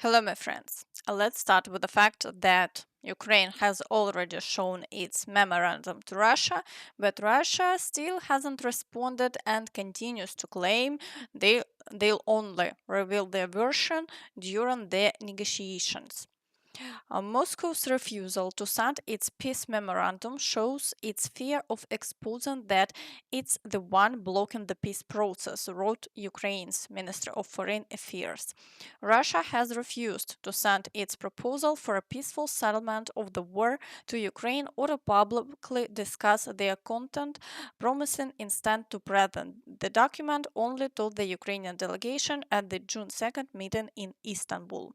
Hello, my friends. Let's start with the fact that Ukraine has already shown its memorandum to Russia, but Russia still hasn't responded and continues to claim they'll only reveal their version during the negotiations. Moscow's refusal to sign its peace memorandum shows its fear of exposing that it's the one blocking the peace process, wrote Ukraine's Minister of Foreign Affairs. Russia has refused to send its proposal for a peaceful settlement of the war to Ukraine or to publicly discuss their content, promising instead to present the document only to the Ukrainian delegation at the June 2nd meeting in Istanbul.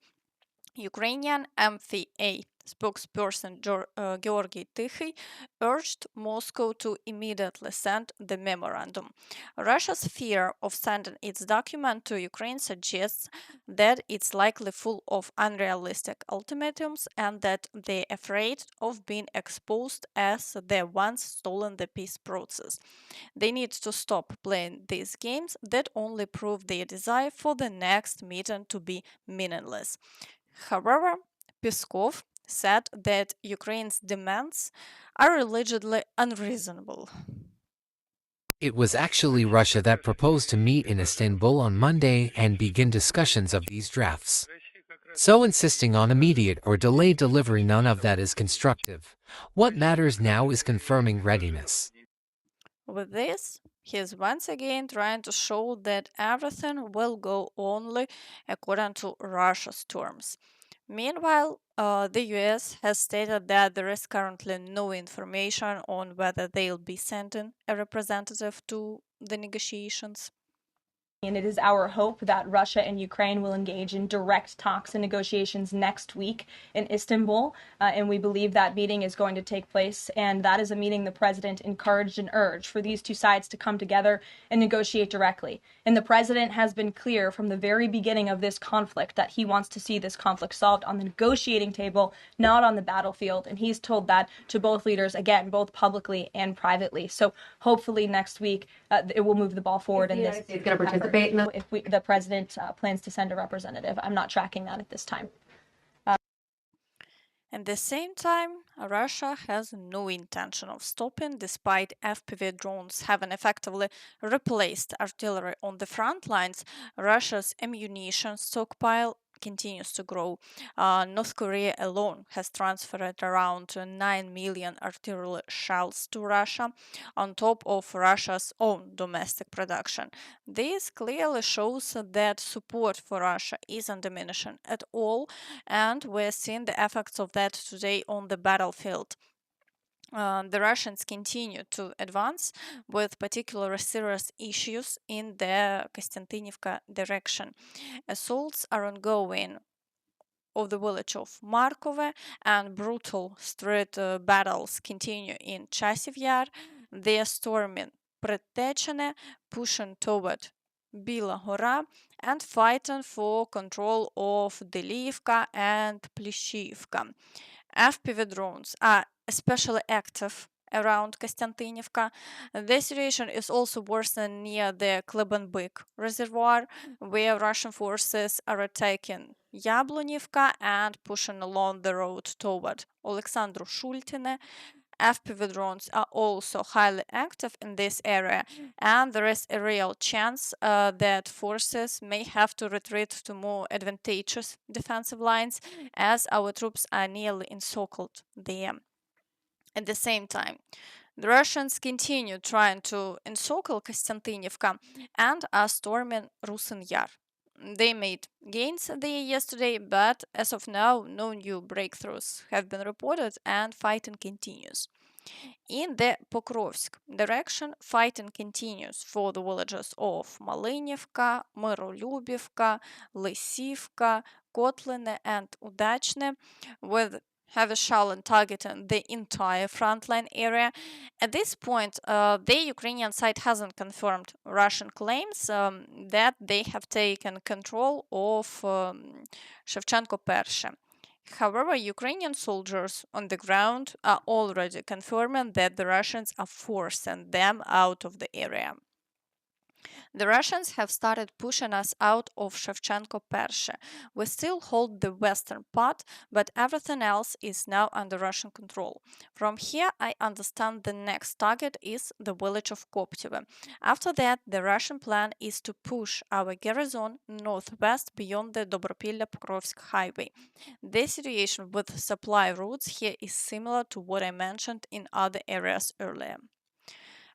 Ukrainian MFA spokesperson Georgy Tikhy urged Moscow to immediately send the memorandum. Russia's fear of sending its document to Ukraine suggests that it's likely full of unrealistic ultimatums and that they're afraid of being exposed as the ones stalling the peace process. They need to stop playing these games that only prove their desire for the next meeting to be meaningless. However, Peskov said that Ukraine's demands are allegedly unreasonable. It was actually Russia that proposed to meet in Istanbul on Monday and begin discussions of these drafts. So insisting on immediate or delayed delivery, none of that is constructive. What matters now is confirming readiness. With this, he is once again trying to show that everything will go only according to Russia's terms. Meanwhile, the US has stated that there is currently no information on whether they'll be sending a representative to the negotiations. And it is our hope that Russia and Ukraine will engage in direct talks and negotiations next week in Istanbul. And we believe that meeting is going to take place. And that is a meeting the president encouraged and urged for these two sides to come together and negotiate directly. And the president has been clear from the very beginning of this conflict that he wants to see this conflict solved on the negotiating table, not on the battlefield. And he's told that to both leaders, again, both publicly and privately. So hopefully next week it will move the ball forward in this. Is going to participate in the if the president plans to send a representative. I'm not tracking that at this time. At the same time, Russia has no intention of stopping, despite FPV drones having effectively replaced artillery on the front lines. Russia's ammunition stockpile continues to grow. North Korea alone has transferred around 9 million artillery shells to Russia, on top of Russia's own domestic production. This clearly shows that support for Russia isn't diminishing at all, and we're seeing the effects of that today on the battlefield. The Russians continue to advance with particularly serious issues in the Kostyantynivka direction. Assaults are ongoing of the village of Markove, and brutal street battles continue in Chasiv Yar. They are storming Pretechene, pushing toward Bila Hora, and fighting for control of Delivka and Plishivka. FPV drones are especially active around Kostyantynivka. The situation is also worsened near the Klebenbyk reservoir, where Russian forces are attacking Yablonivka and pushing along the road toward Alexandru Shultine. FPV drones are also highly active in this area, and there is a real chance that forces may have to retreat to more advantageous defensive lines as our troops are nearly encircled there. At the same time, the Russians continue trying to encircle Kostyantynivka and are storming Rusin Yar. They made gains there yesterday, but as of now, no new breakthroughs have been reported and fighting continues. In the Pokrovsk direction, fighting continues for the villages of Malinivka, Myrolubivka, Lysivka, Kotline, and Udachne, with heavy shelling targeting the entire frontline area. At this point, the Ukrainian side hasn't confirmed Russian claims that they have taken control of Shevchenko Pershe. However, Ukrainian soldiers on the ground are already confirming that the Russians are forcing them out of the area. The Russians have started pushing us out of Shevchenko Pershe. We still hold the western part, but everything else is now under Russian control. From here, I understand the next target is the village of Koptive. After that, the Russian plan is to push our garrison northwest beyond the Dobropilla-Pokrovsk highway. The situation with supply routes here is similar to what I mentioned in other areas earlier.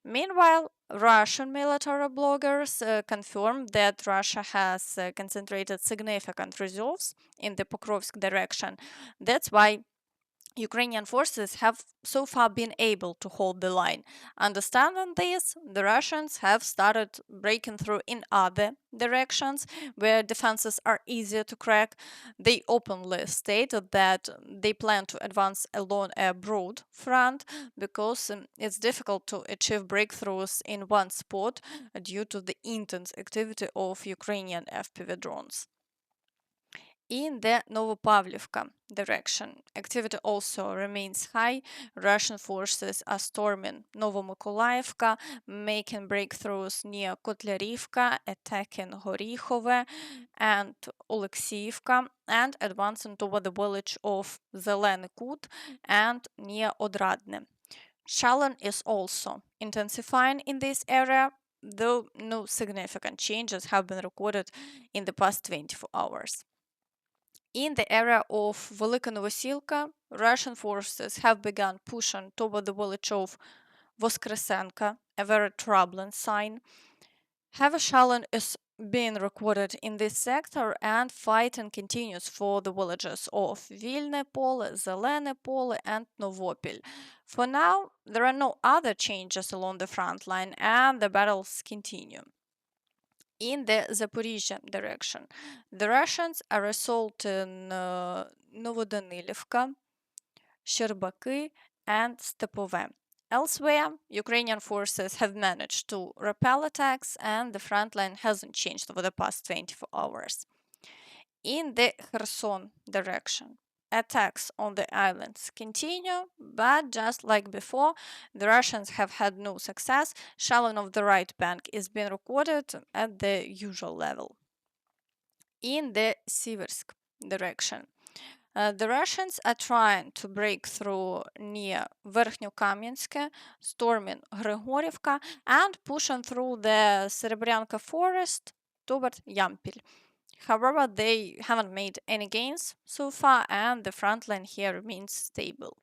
Meanwhile, Russian military bloggers confirm that Russia has concentrated significant reserves in the Pokrovsk direction. That's why Ukrainian forces have so far been able to hold the line. Understanding this, the Russians have started breaking through in other directions where defenses are easier to crack. They openly stated that they plan to advance along a broad front because it's difficult to achieve breakthroughs in one spot due to the intense activity of Ukrainian FPV drones. In the Novopavlivka direction, activity also remains high. Russian forces are storming Novomykolaiivka, making breakthroughs near Kotlярivka, attacking Horikhove and Oleksiivka, and advancing toward the village of Zeleny Kut and near Odradne. Shelling is also intensifying in this area, though no significant changes have been recorded in the past 24 hours. In the area of Velyka Novosilka, Russian forces have begun pushing toward the village of Voskresenka, a very troubling sign. Heavy shelling is being recorded in this sector, and fighting continues for the villages of Vilne Pole, Zelene Pole, and Novopil. For now, there are no other changes along the front line, and the battles continue. In the Zaporizhzhia direction, the Russians are assaulting Novodanilivka, Sherbaki, and Stepove. Elsewhere, Ukrainian forces have managed to repel attacks, and the front line hasn't changed over the past 24 hours. In the Kherson direction, attacks on the islands continue, but just like before, the Russians have had no success. Shelling of the right bank is being recorded at the usual level. In the Siversk direction, the Russians are trying to break through near Verkhnyokamyansk, storming Grigorivka, and pushing through the Serebrianka forest toward Yampil. However, they haven't made any gains so far, and the front line here remains stable.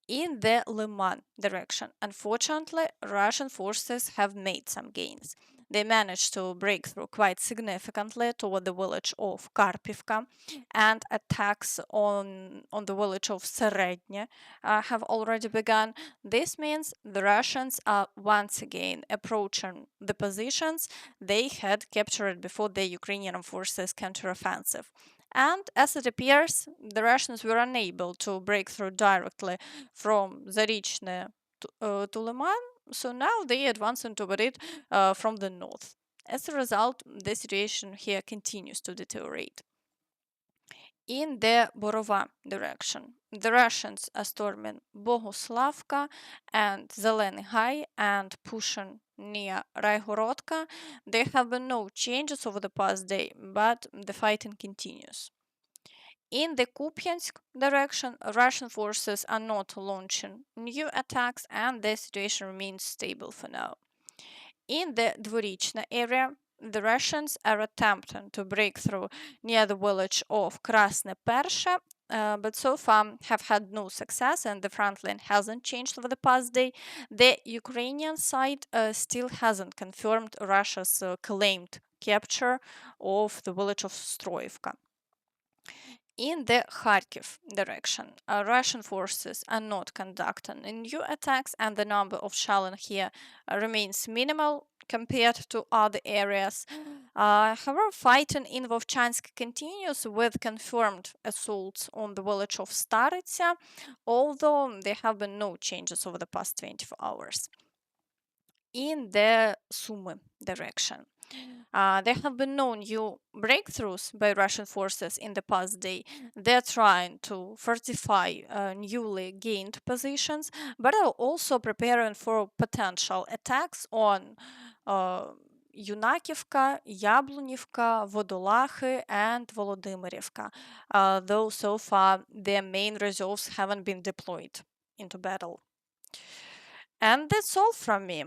In the Lyman direction, unfortunately, Russian forces have made some gains. They managed to break through quite significantly toward the village of Karpivka, and attacks on the village of Serednia have already begun. This means the Russians are once again approaching the positions they had captured before the Ukrainian forces' counteroffensive. And as it appears, the Russians were unable to break through directly from Dvorichna to Lyman, so now they advance into it from the north. As a result, the situation here continues to deteriorate. In the Borova direction, the Russians are storming Boguslavka and Zeleny High and pushing near Raigorodka. There have been no changes over the past day, but the fighting continues. In the Kupyansk direction, Russian forces are not launching new attacks, and the situation remains stable for now. In the Dvorichna area, the Russians are attempting to break through near the village of Krasne Pershe, but so far have had no success, and the front line hasn't changed over the past day. The Ukrainian side still hasn't confirmed Russia's claimed capture of the village of Stroivka. In the Kharkiv direction, Russian forces are not conducting new attacks, and the number of shelling here remains minimal compared to other areas. However, fighting in Vovchansk continues with confirmed assaults on the village of Staritsa, although there have been no changes over the past 24 hours. In the Sumy direction, there have been no new breakthroughs by Russian forces in the past day. They're trying to fortify newly gained positions, but are also preparing for potential attacks on uh, Yunakivka, Yablunivka, Vodolakhy, and Volodymyrivka, though so far their main reserves haven't been deployed into battle. And that's all from me.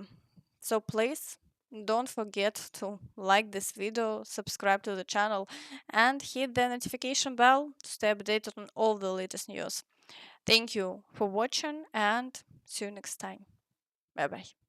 So please don't forget to like this video, subscribe to the channel, and hit the notification bell to stay updated on all the latest news. Thank you for watching and see you next time. Bye bye.